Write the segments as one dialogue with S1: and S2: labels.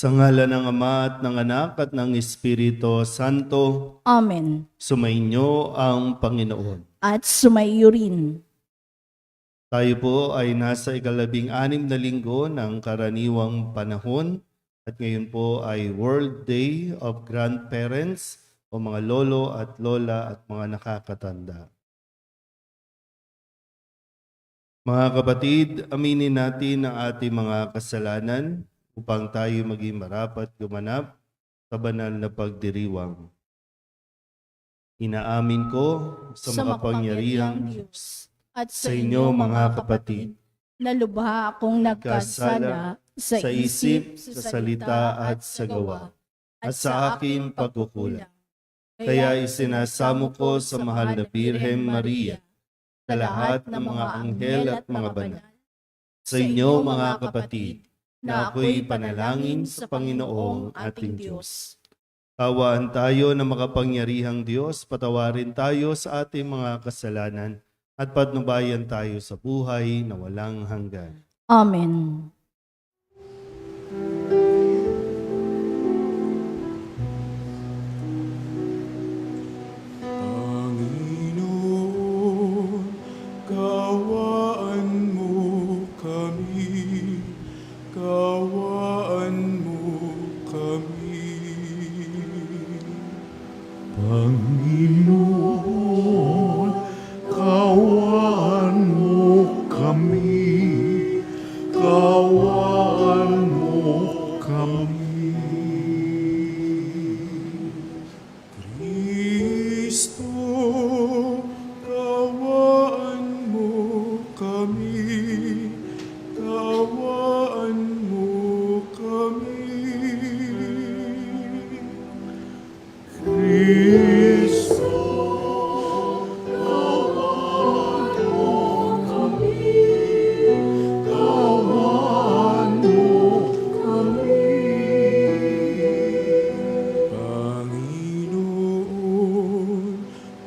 S1: Sa ngalan ng Ama at ng Anak at ng Espiritu Santo,
S2: Amen.
S1: sumainyo ang Panginoon.
S2: At sumaiyo rin.
S1: Tayo po ay nasa ika-16 na linggo ng karaniwang panahon at ngayon po ay World Day of Grandparents o mga lolo at lola at mga nakakatanda. Mga kapatid, aminin natin ang ating mga kasalanan upang tayo maging marapat gumanap sa banal na pagdiriwang. Inaamin ko sa makapangyarihang Diyos
S2: at
S1: sa inyo mga kapatid,
S2: na lubha akong nagkasala sa isip, sa salita at sa gawa, at sa aking pagkukulang.
S1: Kaya isinasamo ko sa mahal na Birhen Maria, sa lahat ng mga anghel at mga banal, sa inyo mga kapatid, na ako'y panalangin sa Panginoong ating Diyos. Kawaan tayo na makapangyarihang Diyos, patawarin tayo sa ating mga kasalanan at patnubayan tayo sa buhay na walang hanggan.
S2: Amen.
S3: Panginoon, kawaan mo kami, kawaan mo kami. Panginoon, kawaan mo kami, kawaan mo kami. Kristo, kawaan mo kami, kawaan mo kami. Kristo, kawaan mo kami, kawaan mo kami. Panginoon,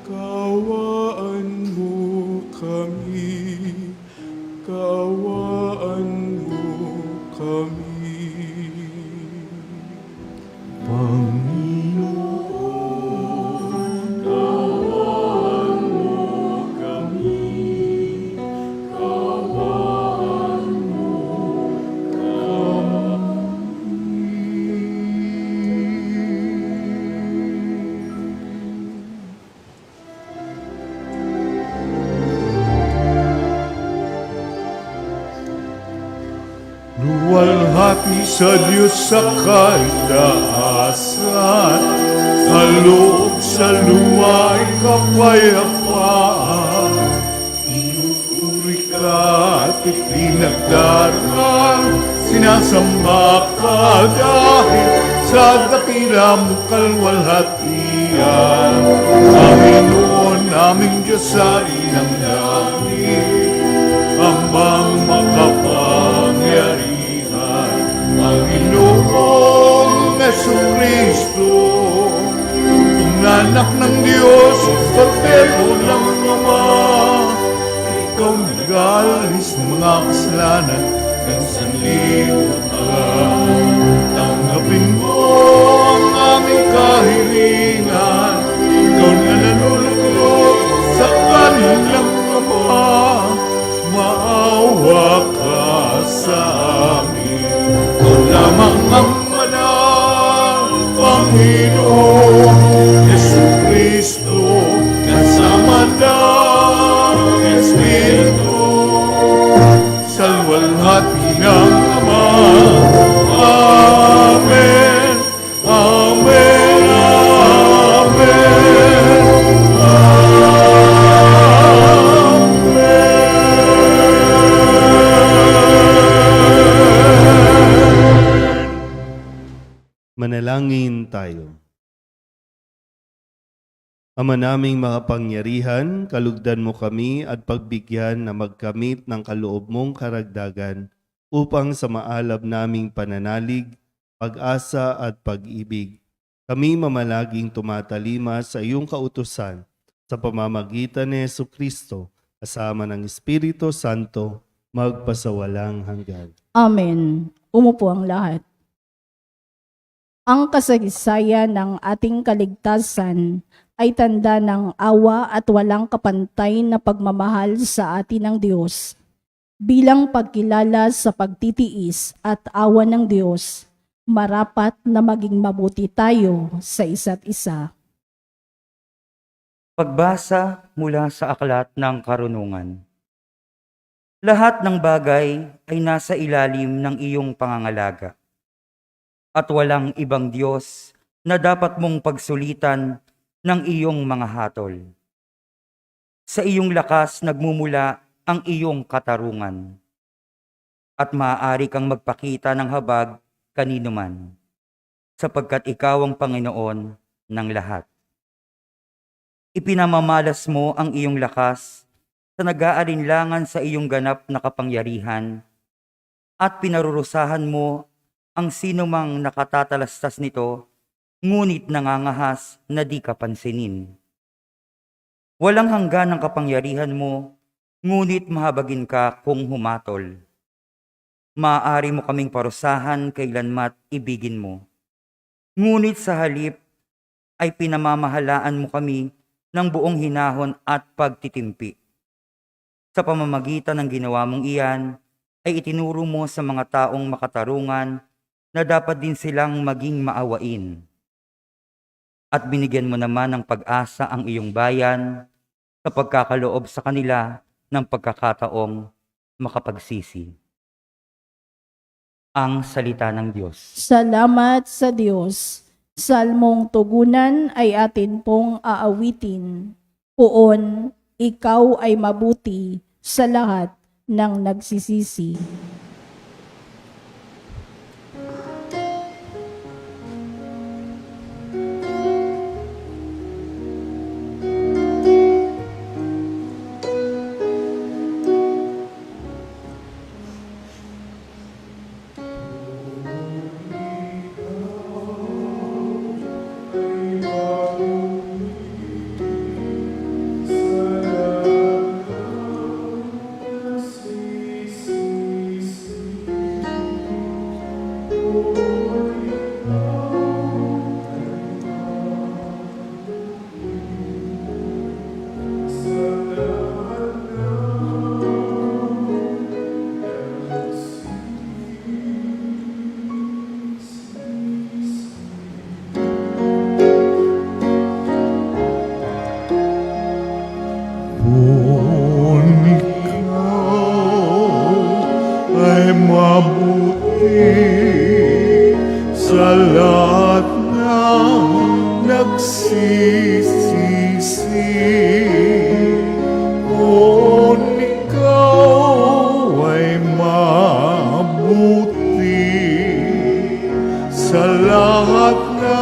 S3: kawaan mo kami, kawaan mo kami. Panginoon, kawaan mo kami, kawaan mo luwalhati sa Diyos sa kalaasan, kaloob sa luwa'y kapayapaan. Inupuri ka at ipinagdarang, sinasamba ka dahil sa dakila mong kalwalhatian. Panginoon naming Diyos sa inang langit, Amang makapangyarihan, Panginoong Jesucristo, ang anak ng Diyos, Kordero ng Ama. Ikaw nag-alis ng mga kasalanan ng sanlibutan. Tanggapin mo ang aming kahilingan, ikaw na nanuluklok sa kanilang Ama. Maawa ka sa amin, ikaw lamang ang manang Panginoon Jesucristo, kasama ng Espiritu, sa luwalhati ng Ama. Amen, Amen, Amen.
S1: Manalangin tayo. Ama naming makapangyarihan, kalugdan mo kami at pagbigyan na magkamit ng kaloob mong karagdagan upang sa maalab naming pananalig, pag-asa at pag-ibig, kami mamalaging tumatalima sa iyong kautusan sa pamamagitan ni Jesucristo, kasama ng Espiritu Santo, magpasawalang hanggan.
S2: Amen. Umupo ang lahat. Ang kasaysayan ng ating kaligtasan ay tanda ng awa at walang kapantay na pagmamahal sa atin ng Diyos. Bilang pagkilala sa pagtitiis at awa ng Diyos, marapat na maging mabuti tayo sa isa't isa.
S4: Pagbasa mula sa Aklat ng Karunungan. Lahat ng bagay ay nasa ilalim ng iyong pangangalaga. At walang ibang Diyos na dapat mong pagsulitan ng iyong mga hatol. Sa iyong lakas nagmumula ang iyong katarungan. At maaari kang magpakita ng habag kanino man, sapagkat ikaw ang Panginoon ng lahat. Ipinamamalas mo ang iyong lakas sa nag-aalinlangan sa iyong ganap na kapangyarihan at pinarurusahan mo ang sinumang nakatatalastas nito, ngunit nangangahas na di kapansinin. Walang hanggan ang kapangyarihan mo, ngunit mahabagin ka kung humatol. Maaari mo kaming parusahan kailanmat ibigin mo. Ngunit sa halip ay pinamamahalaan mo kami ng buong hinahon at pagtitimpi. Sa pamamagitan ng ginawa mong iyan, ay itinuro mo sa mga taong makatarungan na dapat din silang maging maawain. At binigyan mo naman ng pag-asa ang iyong bayan sa pagkakaloob sa kanila ng pagkakataong makapagsisi. Ang salita ng Diyos.
S2: Salamat sa Diyos. Salmong tugunan ay atin pong aawitin. Poon, ikaw ay mabuti sa lahat ng nagsisisi.
S3: Kung ikaw ay mabuti sa lahat ng nagsisisi, kung ikaw ay mabuti sa lahat ng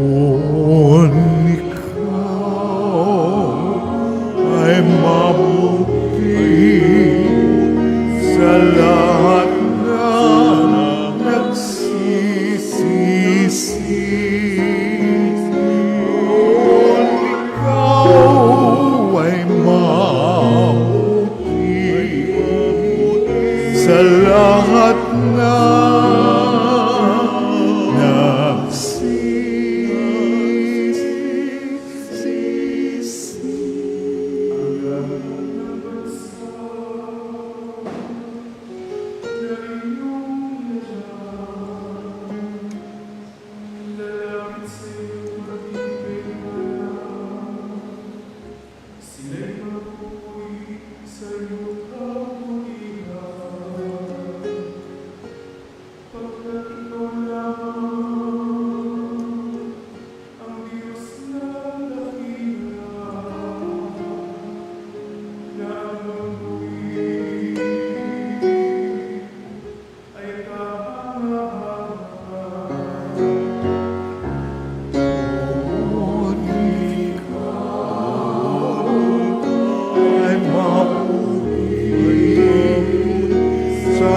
S3: Kung ikaw ay mabuti sa lahat ng nagsisisi, kung ikaw ay mabuti sa lahat ng Sila'y mabuhay sa iyong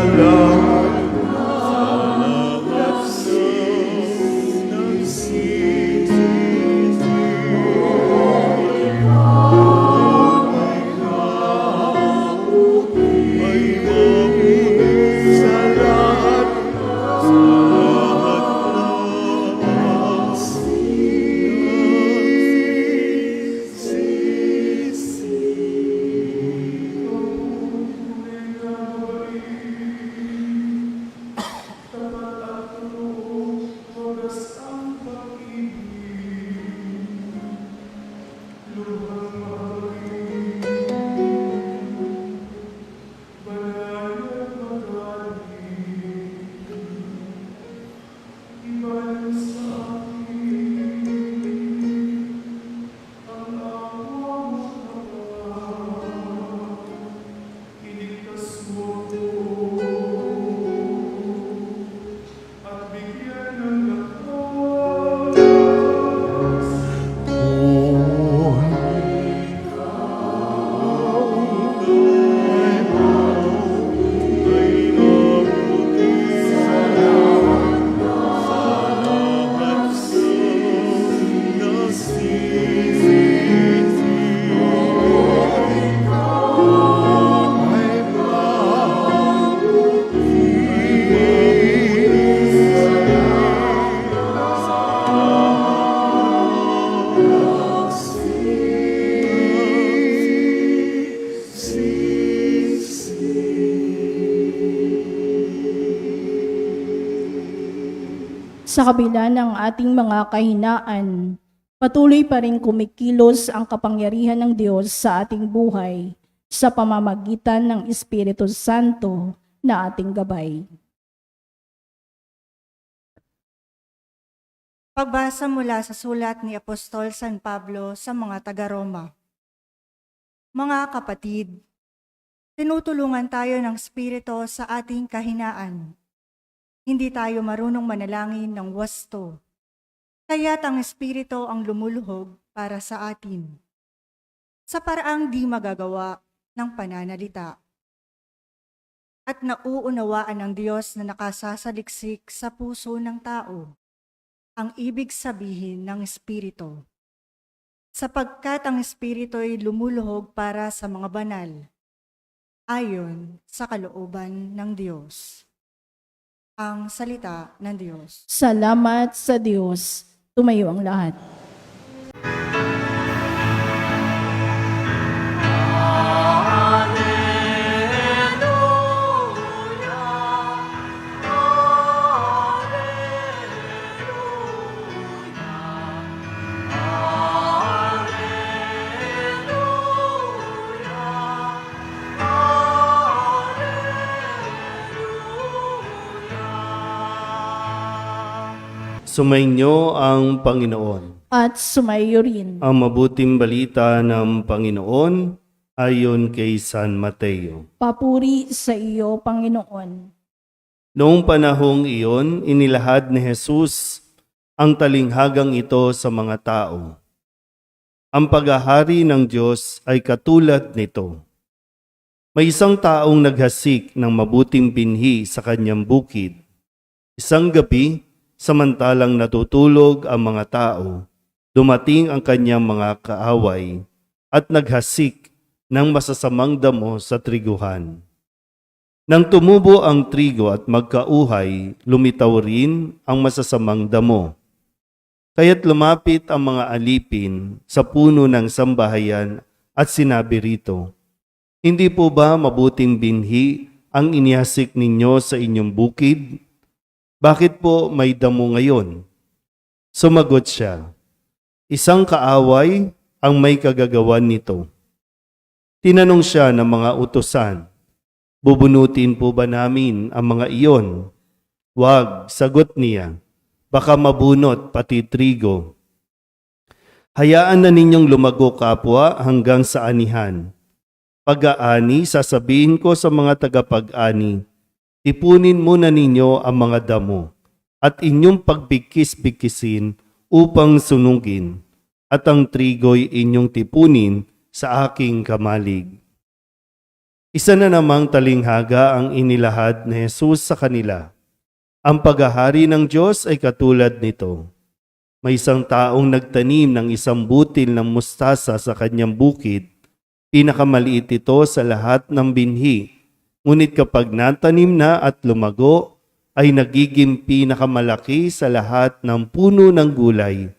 S3: lahat ng nagsisisi. Ay mabuti sa lahat ng
S2: Sa kabila ng ating mga kahinaan, patuloy pa rin kumikilos ang kapangyarihan ng Diyos sa ating buhay sa pamamagitan ng Espiritu Santo na ating gabay.
S5: Pagbasa mula sa sulat ni Apostol San Pablo sa mga taga-Roma. Mga kapatid, tinutulungan tayo ng Espiritu sa ating kahinaan. Hindi tayo marunong manalangin ng wasto. Kaya't ang Espiritu ang lumuluhog para sa atin, sa paraang di magagawa ng pananalita. At nauunawaan ng Diyos na nakasasaliksik sa puso ng tao ang ibig sabihin ng Espiritu. Sapagkat ang Espiritu ay lumuluhog para sa mga banal, ayon sa kalooban ng Diyos. Ang salita ng Diyos.
S2: Salamat sa Diyos. Tumayo ang lahat.
S1: Sumainyo ang Panginoon.
S2: At sumayo rin.
S1: Ang mabuting balita ng Panginoon ayon kay San Mateo.
S2: Papuri sa iyo, Panginoon.
S1: Noong panahong iyon, inilahad ni Jesus ang talinghagang ito sa mga tao. Ang paghahari ng Diyos ay katulad nito. May isang taong naghasik ng mabuting binhi sa kanyang bukid. Isang gabi, samantalang natutulog ang mga tao, dumating ang kanyang mga kaaway at naghasik ng masasamang damo sa triguhan. Nang tumubo ang trigo at magkauhay, lumitaw rin ang masasamang damo. Kaya't lumapit ang mga alipin sa puno ng sambahayan at sinabi rito, "Hindi po ba mabuting binhi ang inihasik ninyo sa inyong bukid? Bakit po may damo ngayon?" Sumagot siya, "Isang kaaway ang may kagagawan nito." Tinanong siya ng mga utusan, "Bubunutin po ba namin ang mga iyon?" "Wag," sagot niya, "baka mabunot pati trigo. Hayaan na ninyong lumago kapwa hanggang sa anihan. Pag-aani, sasabihin ko sa mga tagapag-ani, ipunin muna ninyo ang mga damo at inyong pagbigkis-bigkisin upang sunugin, at ang trigo'y inyong tipunin sa aking kamalig." Isa na namang talinghaga ang inilahad ni Jesus sa kanila. Ang paghahari ng Diyos ay katulad nito. May isang taong nagtanim ng isang butil ng mustasa sa kanyang bukid. Pinakamaliit ito sa lahat ng binhi. Ngunit kapag natanim na at lumago, ay nagiging pinakamalaki sa lahat ng puno ng gulay.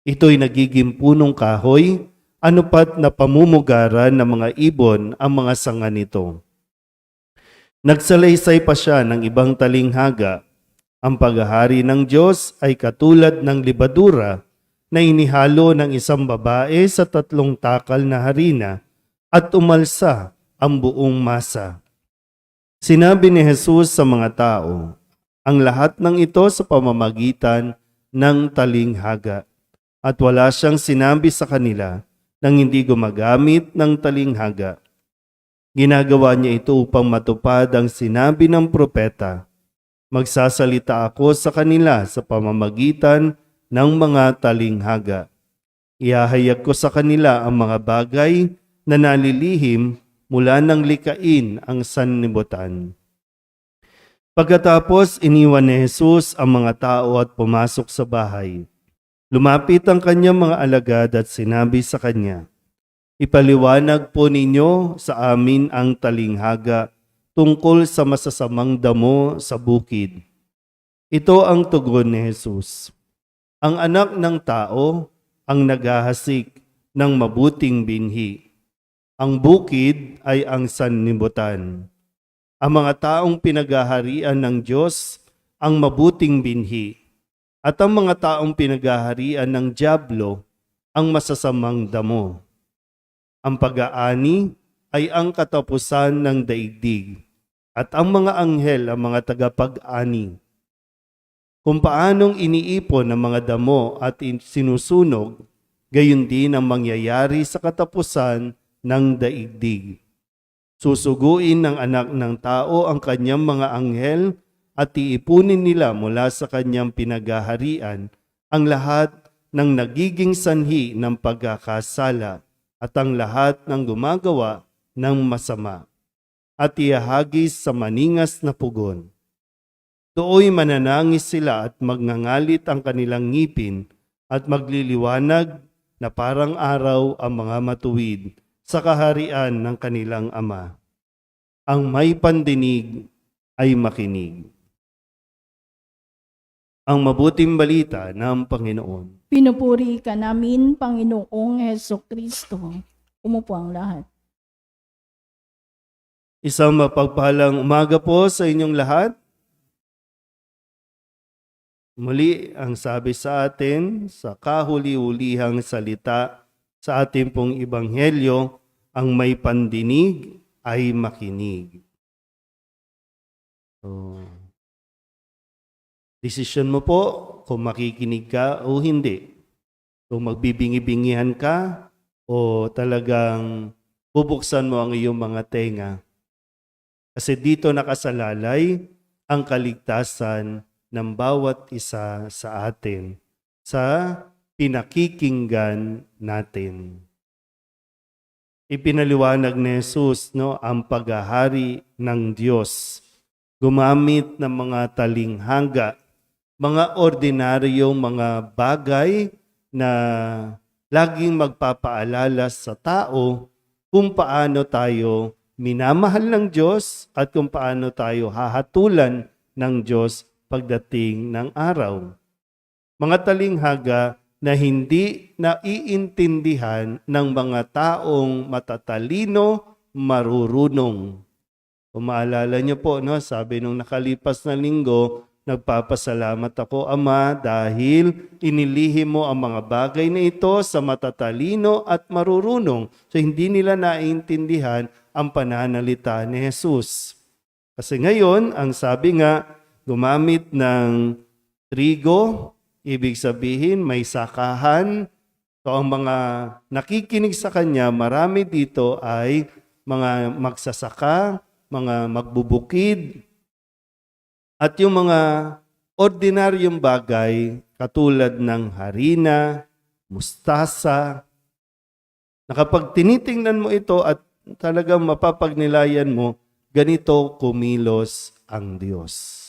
S1: Ito'y nagiging punong kahoy, anupat na pamumugaran ng mga ibon ang mga sanga nito. Nagsalaysay pa siya ng ibang talinghaga. Ang paghahari ng Diyos ay katulad ng libadura na inihalo ng isang babae sa 3 takal na harina at umalsa ang buong masa. Sinabi ni Jesus sa mga tao, ang lahat ng ito sa pamamagitan ng talinghaga. At wala siyang sinabi sa kanila nang hindi gumagamit ng talinghaga. Ginagawa niya ito upang matupad ang sinabi ng propeta. Magsasalita ako sa kanila sa pamamagitan ng mga talinghaga. Ihahayag ko sa kanila ang mga bagay na nalilihim mula nang likain ang sanlibutan. Pagkatapos iniwan ni Jesus ang mga tao at pumasok sa bahay. Lumapit ang kanyang mga alagad at sinabi sa kanya, ipaliwanag po ninyo sa amin ang talinghaga tungkol sa masasamang damo sa bukid. Ito ang tugon ni Jesus. Ang anak ng tao ang naghahasik ng mabuting binhi. Ang bukid ay ang sanlibutan. Ang mga taong pinaghaharian ng Diyos ang mabuting binhi. At ang mga taong pinaghaharian ng dyablo ang masasamang damo. Ang pag-aani ay ang katapusan ng daigdig, at ang mga anghel ang mga tagapag-ani. Kung paanong iniipon ang mga damo at sinusunog, gayon din ang mangyayari sa katapusan ng daigdig. Susuguin ng anak ng tao ang kanyang mga anghel at iipunin nila mula sa kanyang pinaghaharian ang lahat ng nagiging sanhi ng pagkakasala at ang lahat ng gumagawa ng masama at iahagis sa maningas na pugon. Dooy mananangis sila at magngangalit ang kanilang ngipin at magliliwanag na parang araw ang mga matuwid sa kaharian ng kanilang Ama. Ang may pandinig ay makinig. Ang mabuting balita ng Panginoon.
S2: Pinupuri ka namin, Panginoong Hesukristo. Umupo ang lahat.
S1: Isang mapagpahalang umaga po sa inyong lahat. Muli ang sabi sa atin sa kahuli-hulihang salita sa ating pong Ebanghelyo, ang may pandinig ay makinig. Desisyon mo po kung makikinig ka o hindi. Kung magbibingi-bingihan ka o talagang bubuksan mo ang iyong mga tenga. Kasi dito nakasalalay ang kaligtasan ng bawat isa sa atin sa pinakikinggan natin. Ipinaliwanag ni Jesus ang paghahari ng Diyos. Gumamit ng mga talinghaga, mga ordinaryong mga bagay na laging magpapaalala sa tao kung paano tayo minamahal ng Diyos at kung paano tayo hahatulan ng Diyos pagdating ng araw. Mga talinghaga na hindi naiintindihan ng mga taong matatalino, marurunong. Kung maalala niyo po, sabi nung nakalipas na linggo, nagpapasalamat ako, Ama, dahil inilihim mo ang mga bagay na ito sa matatalino at marurunong. So hindi nila naiintindihan ang pananalita ni Jesus. Kasi ngayon, ang sabi nga, gumamit ng trigo, ibig sabihin may sakahan. So ang mga nakikinig sa kanya, marami dito ay mga magsasaka, mga magbubukid, at yung mga ordinaryong bagay katulad ng harina, mustasa, na kapag tinitingnan mo ito at talagang mapapagnilayan mo, ganito kumilos ang Diyos.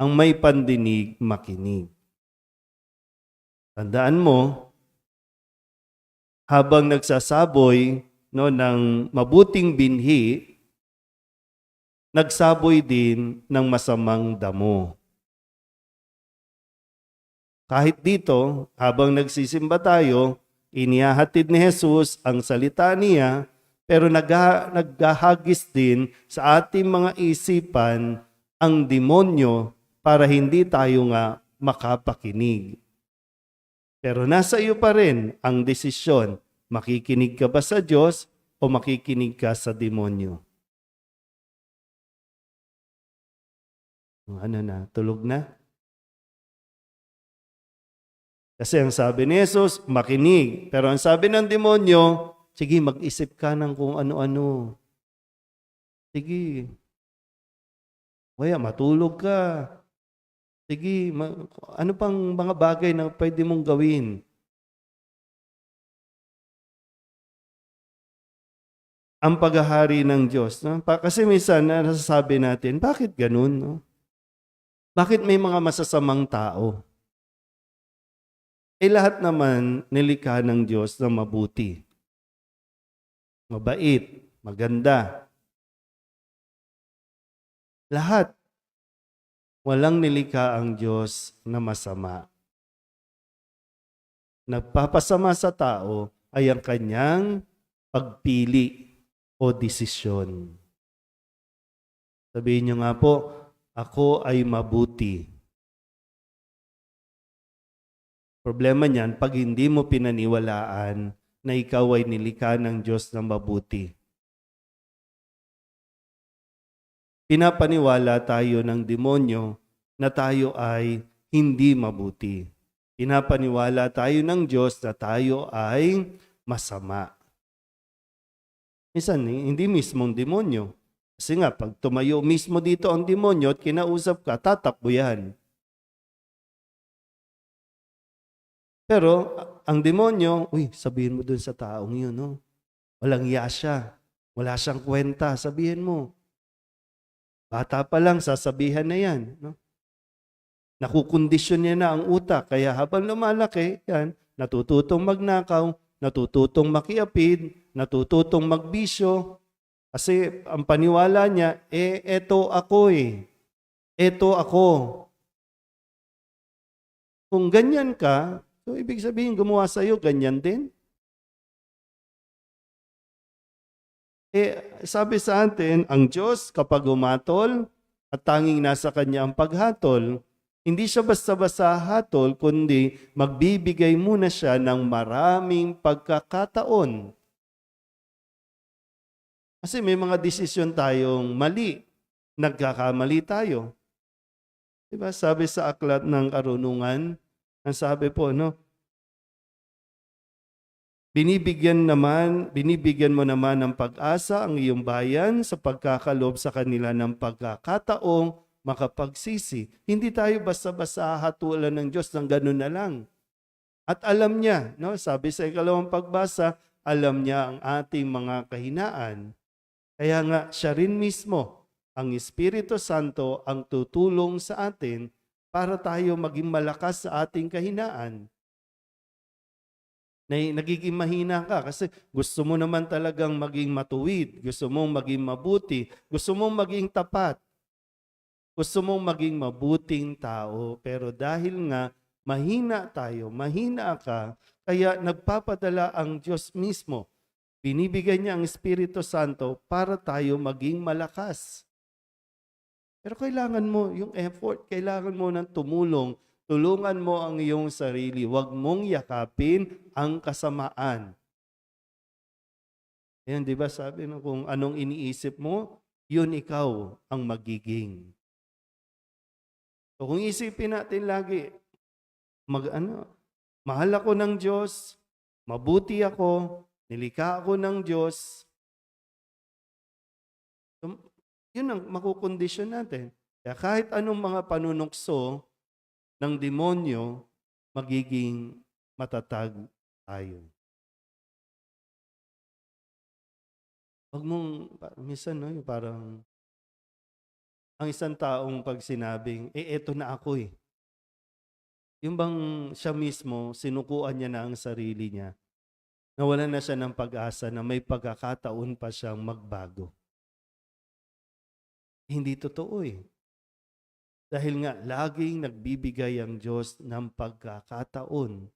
S1: Ang may pandinig, makinig. Tandaan mo, habang nagsasaboy ng mabuting binhi, nagsaboy din ng masamang damo. Kahit dito, habang nagsisimba tayo, inihahatid ni Jesus ang salita niya, pero naghahagis din sa ating mga isipan ang demonyo para hindi tayo nga makapakinig. Pero nasa iyo pa rin ang desisyon, makikinig ka ba sa Diyos o makikinig ka sa demonyo? Ano na, tulog na? Kasi ang sabi ni Jesus, makinig. Pero ang sabi ng demonyo, sige, mag-isip ka ng kung ano-ano. Sige. Kaya matulog ka. Sige, ano pang mga bagay na pwede mong gawin? Ang paghahari ng Diyos. No? Kasi minsan nasasabi natin, bakit ganun? No? Bakit may mga masasamang tao? Lahat naman nilikha ng Diyos na mabuti. Mabait, maganda. Lahat. Walang nilikha ang Diyos na masama. Nagpapasama sa tao ay ang kanyang pagpili o desisyon. Sabihin niyo nga po, ako ay mabuti. Problema niyan, pag hindi mo pinaniwalaan na ikaw ay nilikha ng Diyos na mabuti. Pinapaniwala tayo ng demonyo na tayo ay hindi mabuti. Pinapaniwala tayo ng Diyos na tayo ay masama. Minsan, hindi mismong demonyo. Kasi nga, pag tumayo mismo dito ang demonyo at kinausap ka, tatakbo yan. Pero, ang demonyo, sabihin mo dun sa taong yun, no? Walang iya siya. Wala siyang kwenta. Sabihin mo. Bata pa lang, sasabihan na yan. No? Nakukondisyon niya na ang utak. Kaya habang lumalaki, yan, natututong magnakaw, natututong makiapid, natututong magbisyo. Kasi ang paniwala niya, eto ako eh. Eto ako. Kung ganyan ka, so ibig sabihin gumawa sa'yo, ganyan din. Sabi sa atin, ang Diyos kapag humatol at tanging nasa Kanya ang paghatol, hindi siya basta-basta hatol, kundi magbibigay muna siya ng maraming pagkakataon. Kasi may mga desisyon tayong mali. Nagkakamali tayo. Diba? Sabi sa aklat ng karunungan, ang sabi po, binibigyan mo naman ng pag-asa ang iyong bayan sa pagkakalob sa kanila ng pagkakataong makapagsisi. Hindi tayo basta-basta hatulan ng Diyos ng ganun na lang. At alam niya, sabi sa ikalawang pagbasa, alam niya ang ating mga kahinaan. Kaya nga, siya rin mismo, ang Espiritu Santo, ang tutulong sa atin para tayo maging malakas sa ating kahinaan. Nagiging mahina ka kasi gusto mo naman talagang maging matuwid, gusto mong maging mabuti, gusto mong maging tapat, gusto mong maging mabuting tao. Pero dahil nga mahina tayo, mahina ka, kaya nagpapadala ang Diyos mismo. Binibigay niya ang Espiritu Santo para tayo maging malakas. Pero kailangan mo yung effort, kailangan mo ng tumulong. Tulungan mo ang iyong sarili. Huwag mong yakapin ang kasamaan. Ayan, di ba sabi kung anong iniisip mo, yun ikaw ang magiging. So kung isipin natin lagi, mahal ako ng Diyos, mabuti ako, nilikha ako ng Diyos, so, yun ang makukondisyon natin. Kaya kahit anong mga panunukso ng demonyo, magiging matatag tayo. Wag mong, minsan, no, yung parang, ang isang taong pag sinabing, eto na ako eh. Yung bang siya mismo, sinukuan niya na ang sarili niya. Nawalan na siya ng pag-asa na may pagkakataon pa siyang magbago. Hindi totoo eh. Dahil nga, laging nagbibigay ang Diyos ng pagkakataon.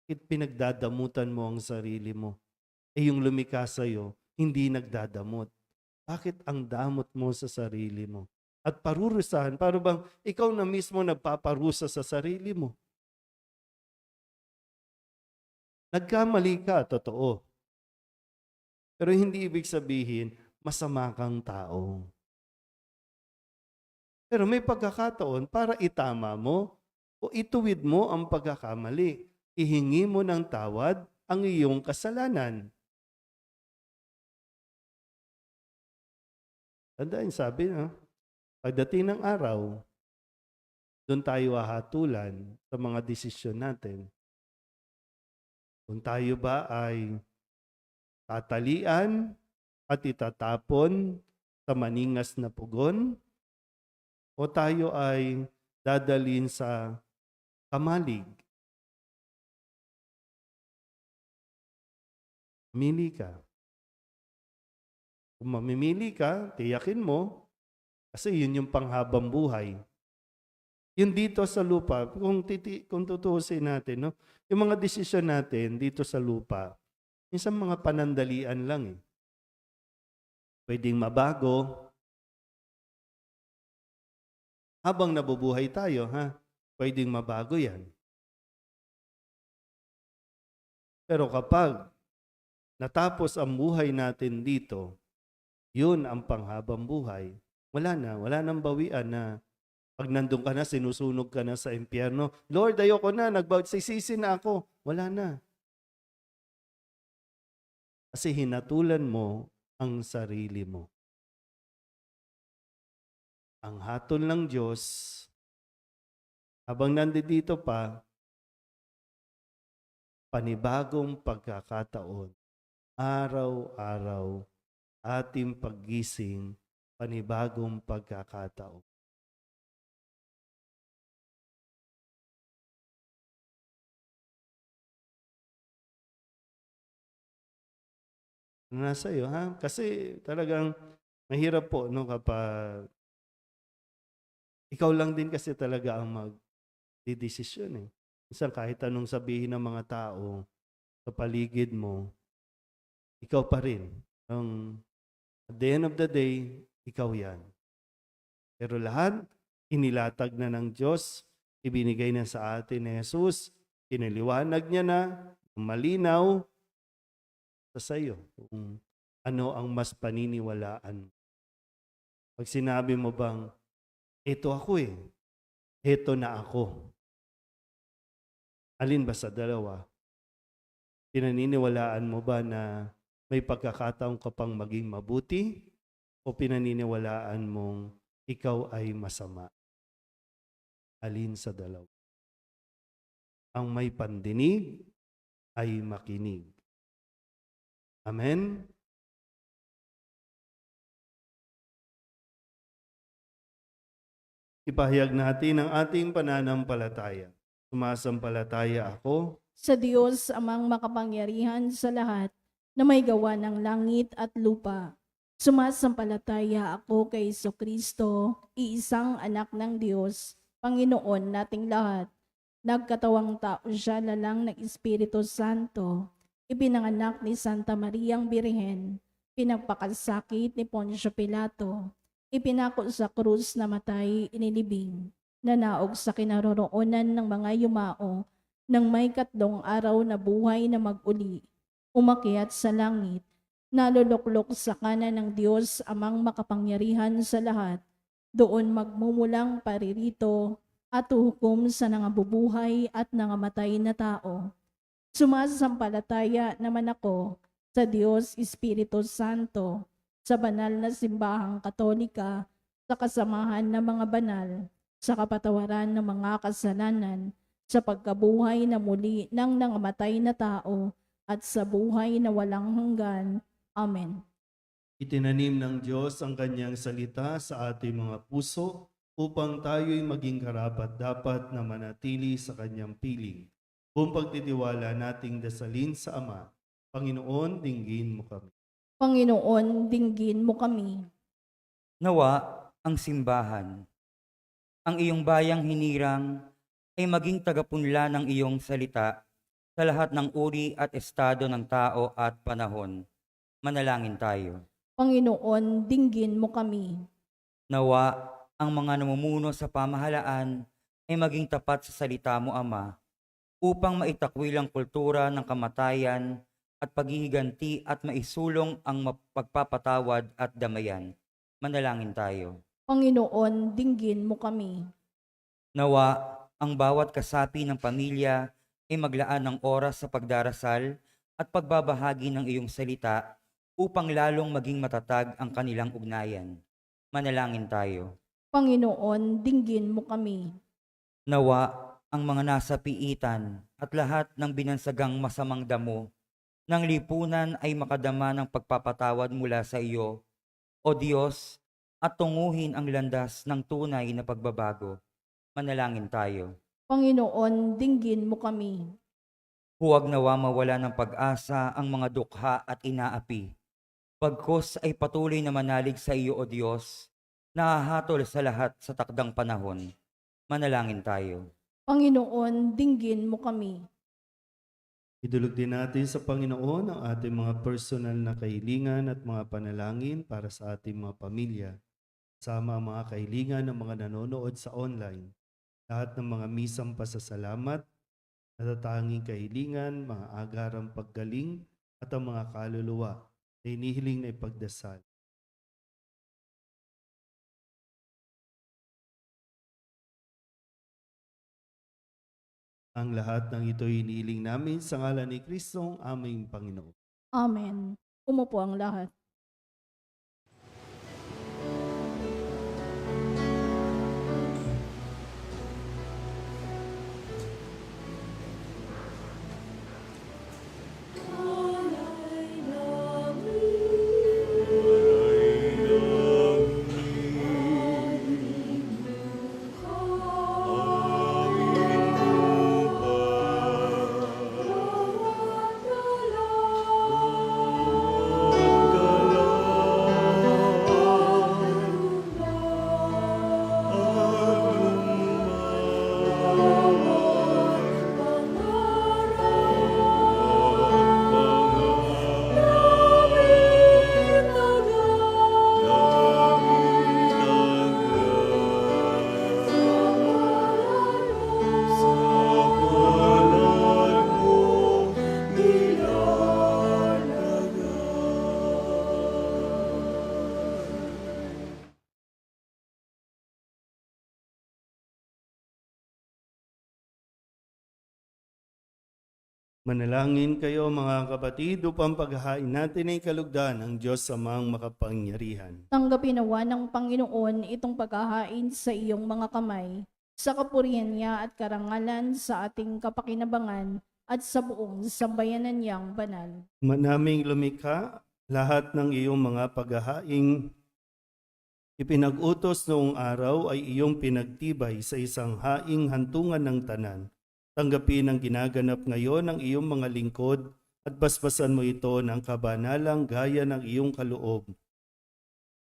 S1: Pinagdadamutan mo ang sarili mo. Yung lumikha sa'yo, hindi nagdadamot. Bakit ang damot mo sa sarili mo? At parurusahan, para bang ikaw na mismo nagpaparusa sa sarili mo? Nagkamali ka, totoo. Pero hindi ibig sabihin, masama kang tao. Pero may pagkakataon para itama mo o ituwid mo ang pagkakamali. Ihingi mo ng tawad ang iyong kasalanan. Tandaan, sabi na, pagdating ng araw, doon tayo hahatulan sa mga desisyon natin. Kung tayo ba ay tatalian at itatapon sa maningas na pugon, o tayo ay dadalhin sa kamalig. Mamili ka. Kung mamimili ka, tiyakin mo, kasi yun yung panghabang buhay. Yun dito sa lupa, kung tutuusin natin, no? Yung mga desisyon natin dito sa lupa, minsan mga panandalian lang eh. Pwedeng mabago. Habang nabubuhay tayo, pwedeng mabago yan. Pero kapag natapos ang buhay natin dito, yun ang panghabang buhay. Wala nang bawian na pag nandun ka na, sinusunog ka na sa impyerno. Lord, ayoko na, nagsisisi na ako. Wala na. Kasi hinatulan mo ang sarili mo. Ang hatol ng Diyos, habang nandito pa, panibagong pagkakataon, araw-araw, ating paggising, panibagong pagkakataon. Nasa iyo, Kasi talagang mahirap po, no, kapag ikaw lang din kasi talaga ang magdidesisyon eh. Minsan kahit anong sabihin ng mga tao sa paligid mo, ikaw pa rin. At the end of the day, ikaw yan. Pero lahat, inilatag na ng Diyos, ibinigay na sa atin ni Jesus, pinaliwanag niya na, malinaw sa iyo kung ano ang mas paniniwalaan. Pag sinabi mo bang, ito ako eh. Ito na ako. Alin ba sa dalawa? Pinaniniwalaan mo ba na may pagkakataon ka pang maging mabuti? O pinaniniwalaan mong ikaw ay masama? Alin sa dalawa? Ang may pandinig ay makinig. Amen? Ipahayag natin ang ating pananampalataya. Sumasampalataya ako
S2: Sa Diyos amang makapangyarihan sa lahat na may gawa ng langit at lupa. Sumasampalataya ako kay Kristo, iisang anak ng Diyos, Panginoon nating lahat. Nagkatawang tao siya lalang ng Espiritu Santo. Ipinanganak ni Santa Mariang Birhen. Pinagpakasakit ni Poncio Pilato. Ipinako sa krus na matay, inilibing. Nanaog sa kinaroroonan ng mga yumao nang may 3 araw na buhay na mag-uli. Umakyat sa langit, naluluklok sa kanan ng Diyos amang makapangyarihan sa lahat. Doon magmumulang paririto at hukom sa nangabubuhay at nangamatay na tao. Sumasampalataya naman ako sa Diyos Espiritu Santo, sa banal na simbahang Katolika, sa kasamahan ng mga banal, sa kapatawaran ng mga kasalanan, sa pagkabuhay na muli ng nangamatay na tao, at sa buhay na walang hanggan. Amen.
S1: Itinanim ng Diyos ang kanyang salita sa ating mga puso upang tayo'y maging karapat-dapat na manatili sa kanyang piling. Kung pagtitiwala nating dasalin sa Ama, Panginoon, dinggin mo kami.
S2: Panginoon, dinggin mo kami.
S4: Nawa ang simbahan, ang iyong bayang hinirang ay maging tagapunla ng iyong salita sa lahat ng uri at estado ng tao at panahon. Manalangin tayo.
S2: Panginoon, dinggin mo kami.
S4: Nawa ang mga namumuno sa pamahalaan ay maging tapat sa salita mo, Ama, upang maitakwil ang kultura ng kamatayan at paghihiganti at maisulong ang pagpapatawad at damayan. Manalangin tayo.
S2: Panginoon, dinggin mo kami.
S4: Nawa ang bawat kasapi ng pamilya ay maglaan ng oras sa pagdarasal at pagbabahagi ng iyong salita upang lalong maging matatag ang kanilang ugnayan. Manalangin tayo.
S2: Panginoon, dinggin mo kami.
S4: Nawa ang mga nasa piitan at lahat ng binansagang masamang damo ng lipunan ay makadama ng pagpapatawad mula sa iyo, O Diyos, at tunguhin ang landas ng tunay na pagbabago. Manalangin tayo.
S2: Panginoon, dinggin mo kami.
S4: Huwag nawa mawala ng pag-asa ang mga dukha at inaapi. Pagkos ay patuloy na manalig sa iyo, O Diyos, nahahatol sa lahat sa takdang panahon. Manalangin tayo.
S2: Panginoon, dinggin mo kami.
S1: Idulog din natin sa Panginoon ang ating mga personal na kahilingan at mga panalangin para sa ating mga pamilya. Sama ang mga kahilingan ng mga nanonood sa online. Lahat ng mga misang pasasalamat, natatanging kahilingan, mga agarang paggaling at ang mga kaluluwa na inihiling na ipagdasal. Ang lahat ng ito'y inihiling namin sa ngalan ni Kristong aming Panginoon.
S2: Amen. Umupo ang lahat. Manalangin kayo mga kapatid upang paghahain natin ay kalugdan ng Diyos Amang makapangyarihan. Tanggapin nawa ng Panginoon itong paghahain sa iyong mga kamay, sa kapurihan niya at karangalan sa ating kapakinabangan at sa buong sambayanan niyang banal.
S1: Manaming lumikha, lahat ng iyong mga paghahaing ipinag-utos noong araw ay iyong pinagtibay sa isang haing hantungan ng tanan. Tanggapin ang ginaganap ngayon ng iyong mga lingkod at basbasan mo ito ng kabanalang gaya ng iyong kaloob.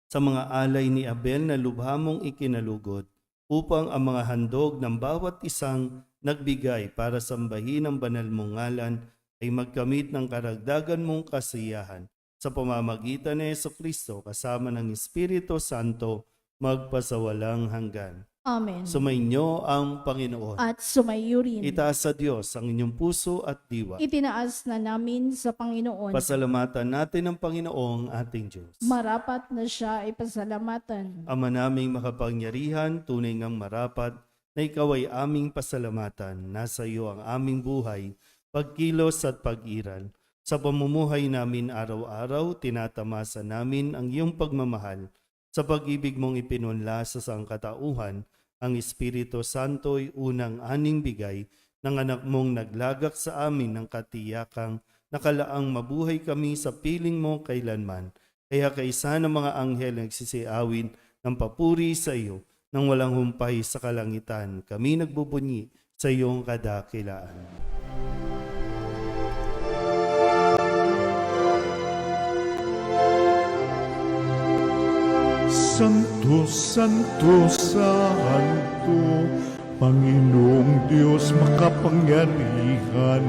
S1: Sa mga alay ni Abel na lubha mong ikinalugod, upang ang mga handog ng bawat isang nagbigay para sambahin ang banal mong ngalan ay magkamit ng karagdagan mong kasiyahan. Sa pamamagitan ni Jesucristo kasama ng Espiritu Santo, magpasawalang hanggan.
S2: Amen.
S1: Sumainyo ang Panginoon.
S2: At sumayo rin.
S1: Itaas sa Diyos ang inyong puso at diwa.
S2: Itinaas na namin sa Panginoon.
S1: Pasalamatan natin ang Panginoong ating Diyos.
S2: Marapat na siya ay pasalamatan.
S1: Ama naming makapangyarihan, tunay ngang marapat, na ikaw ay aming pasalamatan. Nasa iyo ang aming buhay, pagkilos at pag-iral. Sa pamumuhay namin araw-araw, tinatamasa namin ang iyong pagmamahal. Sa pag-ibig mong ipinunla sa sangkatauhan, ang Espiritu Santo'y unang aning bigay ng anak mong naglagak sa amin ng katiyakang nakalaang mabuhay kami sa piling mo kailanman. Kaya kaisa ng mga anghel nagsisiawin ng papuri sa iyo nang walang humpay sa kalangitan. Kami nagbubunyi sa iyong kadakilaan.
S3: Santo, Santo, Santo, Panginoong Diyos makapangyarihan,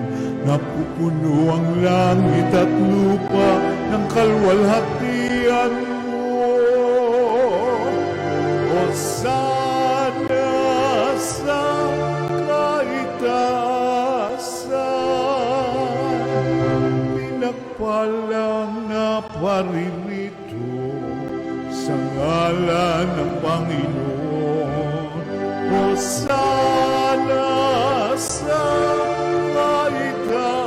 S3: napupuno ang langit at lupa ng kalwalhatian mo. Hosana sa kaitaasan, pinagpalang na paririto sa ngalan ng Panginoon. Hosana sa kaitaasan.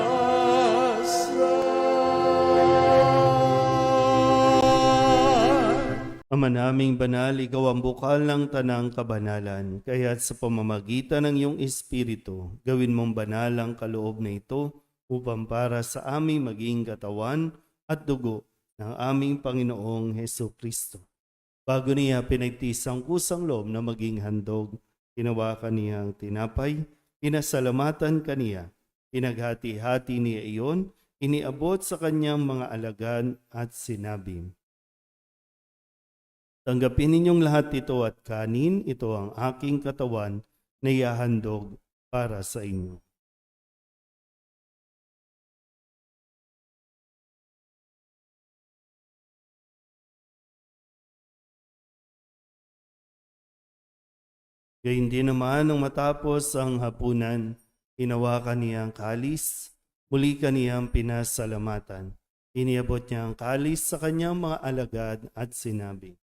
S1: Ama naming banal, ikaw ang bukal ng tanang kabanalan, kaya't sa pamamagitan ng iyong Espiritu, gawin mong banal ang kaloob na ito upang para sa aming maging katawan at dugo ng aming Panginoong Heso Kristo. Bago niya pinagtis ang kusang loob na maging handog, tinawakan niya ang tinapay, pinasalamatan kaniya, pinaghati-hati niya iyon, iniabot sa kanyang mga alagad at sinabi, "Tanggapin ninyong lahat ito at kanin, ito ang aking katawan na ihahandog para sa inyo." Gayun din naman nang matapos ang hapunan, hinawakan niya ang kalis, muli kaniyang pinasalamatan. Iniabot niya ang kalis sa kanyang mga alagad at sinabi,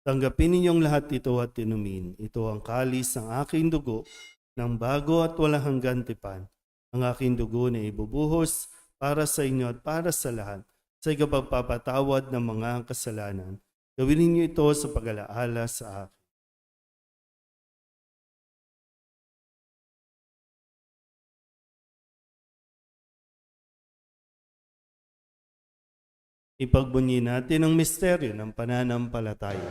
S1: "Tanggapin ninyong lahat ito at inumin. Ito ang kalis ng aking dugo, ng bago at walang hanggan tipan. Ang aking dugo na ibubuhos para sa inyo at para sa lahat, sa ikapagpapatawad ng mga kasalanan. Gawin ninyo ito sa pag-alaala sa akin." Ipagbunyi natin ang misteryo ng pananampalataya.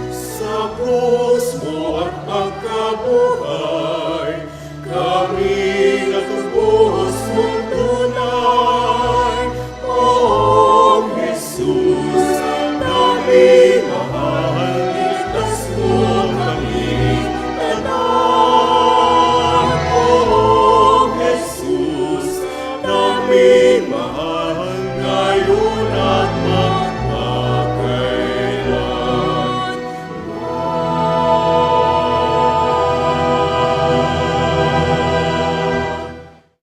S3: Sa krus mo at pagkabuhay, kami natubos mong tunay. Poong Jesus, namin mahal, iligtas mo kami tanan. Poong Jesus, namin mahal, ngayon at magpakailan.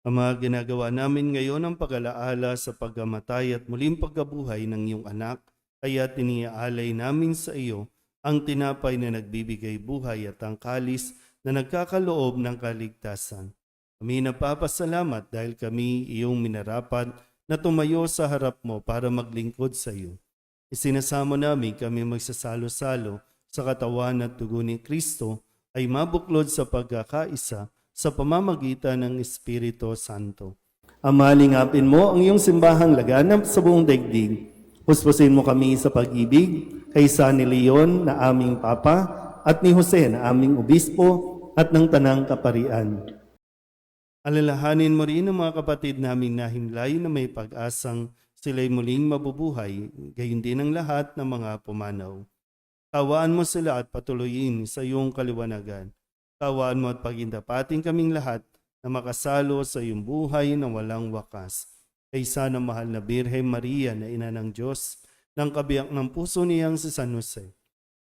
S1: Ama, ginagawa namin ngayon ang pag-alaala sa pagkamatay at muling pagkabuhay ng iyong anak, kaya tiniaalay namin sa iyo ang tinapay na nagbibigay buhay at ang kalis na nagkakaloob ng kaligtasan. Kami napapasalamat dahil kami iyong minarapat na tumayo sa harap mo para maglingkod sa iyo. Isinasamo namin kami magsasalo-salo sa katawan at dugo ni Kristo ay mabuklod sa pagkakaisa sa pamamagitan ng Espiritu Santo. Ama, lingapin mo ang iyong simbahang laganap sa buong daigdig. Puspusin mo kami sa pag-ibig kay San Leon na aming Papa at ni Jose na aming Obispo at ng Tanang Kaparian. Alalahanin mo rin ang mga kapatid naming nahimlay na may pag-asang sila'y muling mabubuhay, gayon din ang lahat ng mga pumanaw. Kawaan mo sila at patuloyin sa iyong kaliwanagan. Kawaan mo at pagindapating kaming lahat na makasalo sa iyong buhay na walang wakas. Kaysa ng mahal na Birhen Maria na ina ng Diyos, ng kabiyak ng puso niyang si San Jose.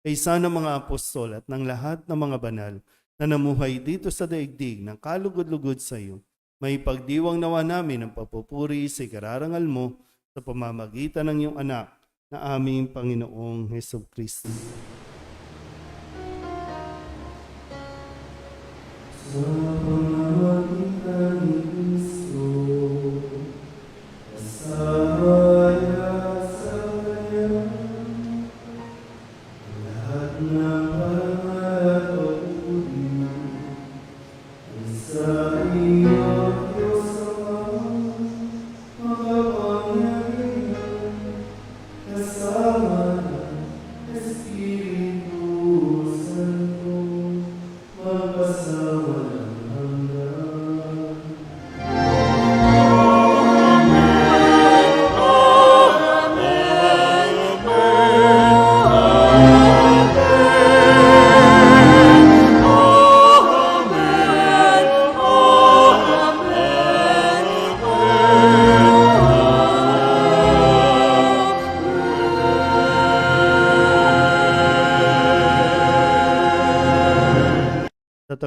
S1: Kaysa ng mga apostol at ng lahat ng mga banal na namuhay dito sa daigdig ng kalugod-lugod sa iyo, may pagdiwang nawa namin ang papupuri sa ikararangal mo sa pamamagitan ng iyong anak na aming Panginoong Heso Kristo. Sa pamamagitan ni Kristo, kasaya sa Kanya, lahat ng pangalat o puri, ay sa iyo, Diyos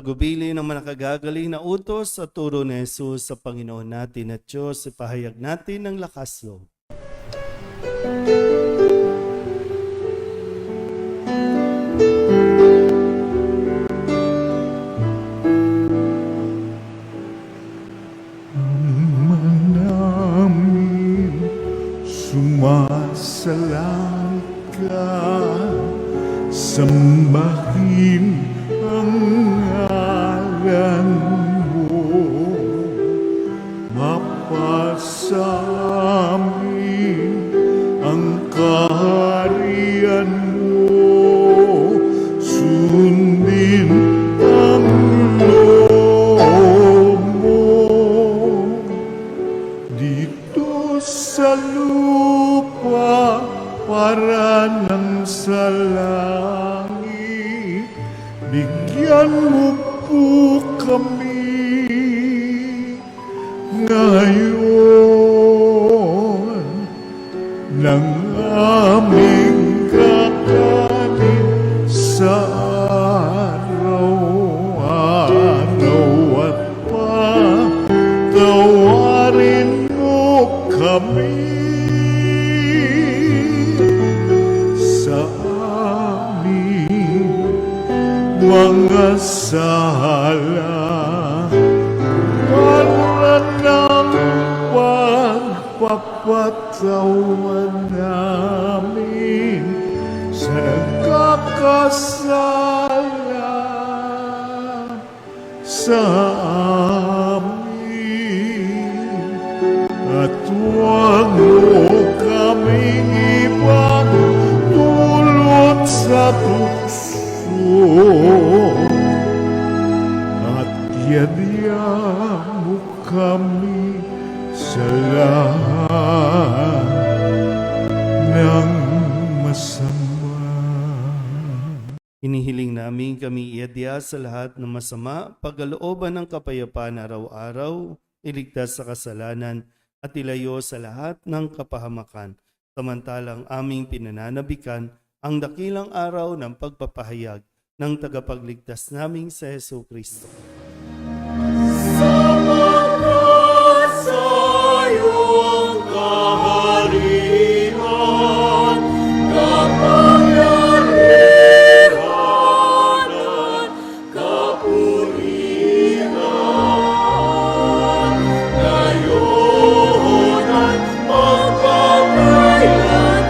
S1: Tagubili ng manakagagaling na utos at turo ni Jesus sa Panginoon natin at Diyos, ipahayag natin ng lakas loob.
S3: namin sumasalang ka, sambahin ang ngalan mo, mapasamin ang kaharian mo, sundin ang loob mo dito sa lupa para nang sa langit. Bigyan mo po kami ngayon ng aming kakanin sa araw-araw at patawarin mo kami sa aming mga sala para ng pagpapatawa namin sa nagkakasala sa amin. At huwag mo kaming ipagdulot sa tukso, at yadya mo kami sa lahat ng masama.
S1: Hinihiling namin kami iadya sa lahat ng masama, pagkalooban ng kapayapaan araw-araw, iligtas sa kasalanan, at ilayo sa lahat ng kapahamakan. Samantalang aming pinananabikan ang dakilang araw ng pagpapahayag ng tagapagligtas naming sa Hesus Kristo.
S3: Sa'yo ang kaharian, kapangyarihan at kapurihan, ngayon at magpapakailanman.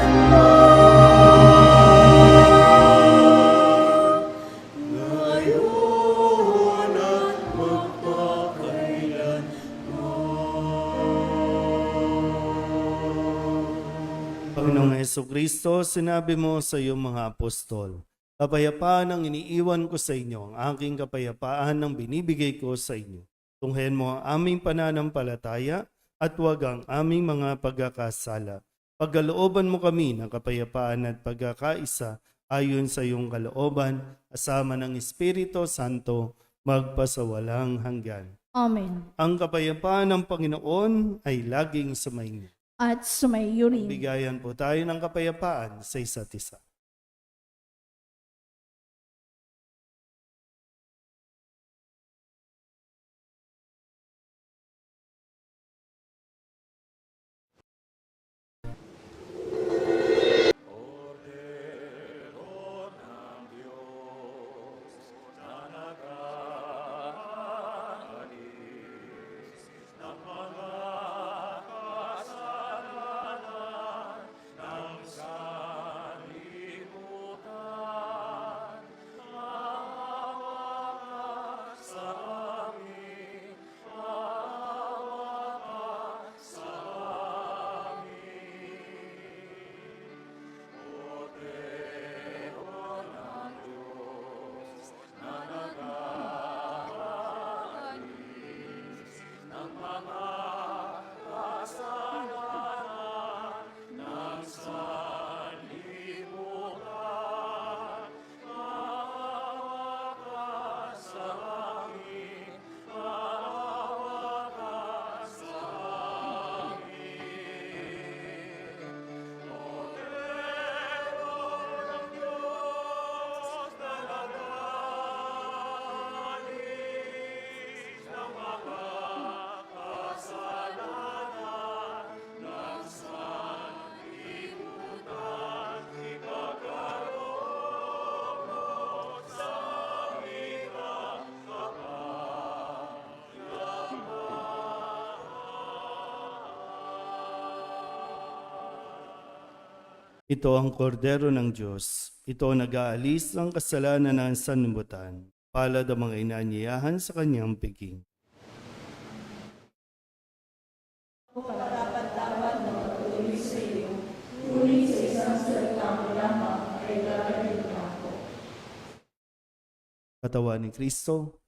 S3: Ngayon at magpakailanman.
S1: Panginoong Hesus Kristo, sinabi mo sa iyong mga apostol, kapayapaan ang iniiwan ko sa inyo, ang aking kapayapaan ang binibigay ko sa inyo. Tunghayan mo ang aming pananampalataya at huwag ang aming mga pagkakasala. Pagkalooban mo kami ng kapayapaan at pagkakaisa ayon sa iyong kalooban, kasama ng Espiritu Santo, magpasawalang hanggan.
S2: Amen.
S1: Ang kapayapaan ng Panginoon ay laging sumainyo.
S2: At sumayo rin.
S1: Bigayan po tayo ng kapayapaan sa isa't isa. Ito ang kordero ng Diyos. Ito ang nag-aalis ng kasalanan ng sanlibutan. Palad ang mga inaanyayahan sa kanyang piging. Katawan ni Kristo.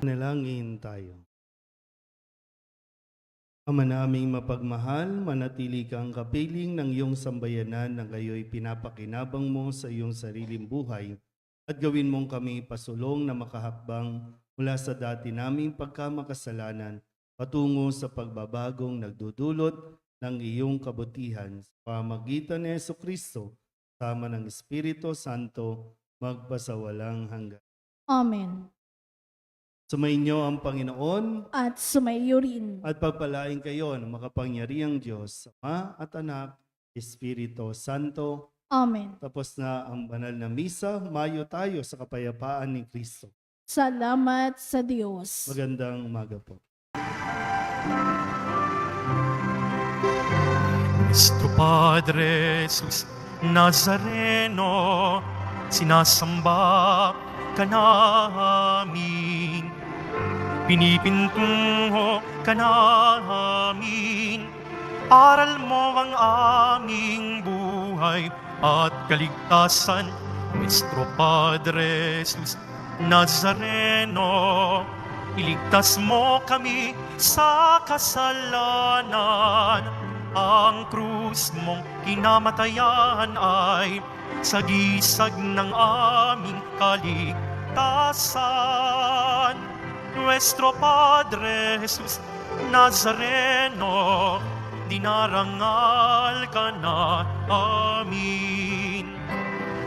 S1: Nalangin tayo. Ama naming mapagmahal, manatili kang kapiling ng iyong sambayanan na gayo'y pinapakinabang mo sa iyong sariling buhay at gawin mong kami pasulong na makahakbang mula sa dati naming pagkamakasalanan patungo sa pagbabagong nagdudulot ng iyong kabutihan sa pamamagitan ni Jesucristo, sama ng Espiritu Santo, magpasawalang hanggan.
S2: Amen.
S1: Sumainyo ang Panginoon
S2: At sumaiyo rin.
S1: at pagpalain kayo ng makapangyarihang Diyos, Ama at Anak, Espiritu Santo.
S2: Amen.
S1: Tapos na ang banal na misa, mayo tayo sa kapayapaan ni Kristo.
S2: Salamat sa Diyos.
S1: Magandang umaga po.
S3: Nuestro Padre Jesus Nazareno, sinasamba ka namin, pinipintungo ka namin, aral mo ang aming buhay at kaligtasan. Nuestro Padre Jesus Nazareno, iligtas mo kami sa kasalanan. Ang krus mong kinamatayan ay sagisag ng aming kaligtasan. Nuestro Padre Jesus Nazareno, dinarangal ka na amin.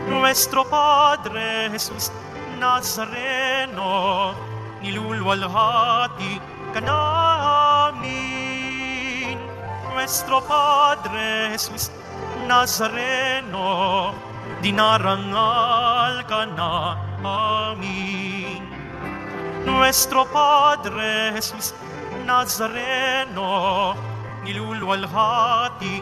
S3: Nuestro Padre Jesus Nazareno, nilulwalhati ka namin. Nuestro Padre Jesus Nazareno, dinarangal ka na amin. Nuestro Padre Jesus Nazareno, nilulwalhati